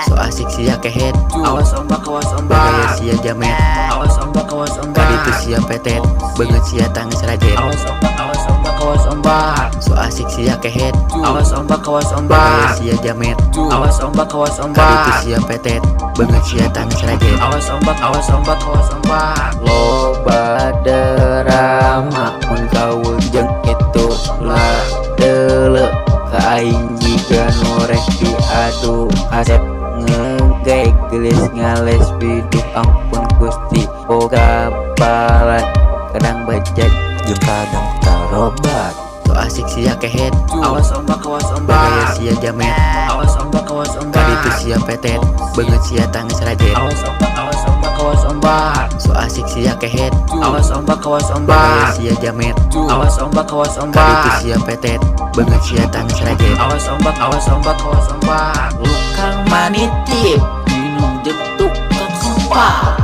So asik sia kehet, Awas ombak, bagaya sia jamet, awas ombak, kaditu sia petet, beungeut sia tangis rajet. awas ombak, So asik sia kehet, awas ombak, bagaya sia jamet, awas ombak, kaditu sia petet, beungeut sia tangis rajet. awas ombak. Loba drama mun kawin jeung itu lah deuleu ka aing jiga nu rek diadu asep ngegek gelis ngales biduh ampun Gusti boga balat kadang bajaj jeung kadang tarobat. So asik sia kehet, Awas ombak, bagaya sia jamet, awas ombak, kaditu sia petet, beungeut sia tangis rajet. awas ombak, So asik sia kehet, awas ombak, bagaya sia jamet, awas ombak, kaditu sia petet, beungeut sia tangis rajet. awas ombak. Lukang manitip Minum jetuk kekepak,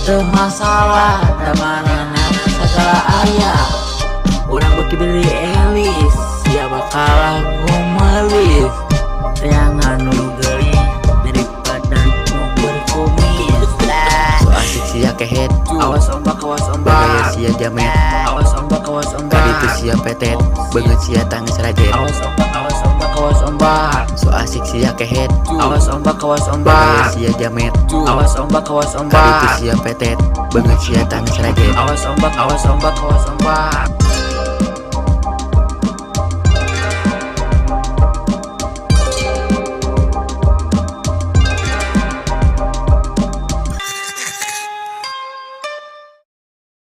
teu masalah tamanana segala aya. urang beki beli elis, Sia bakal ngumelis yang anu geulis daripada nu berkumis. so asik sia kehet, Awas ombak, bagaya sia jamet, awas ombak, kaditu sia petet, beungeut sia tangis rajet. awas ombak. So asik sia kehet, Awas ombak, bagaya sia jamet, awas ombak, kaditu sia petet, beungeut sia tangis rajet. awas ombak.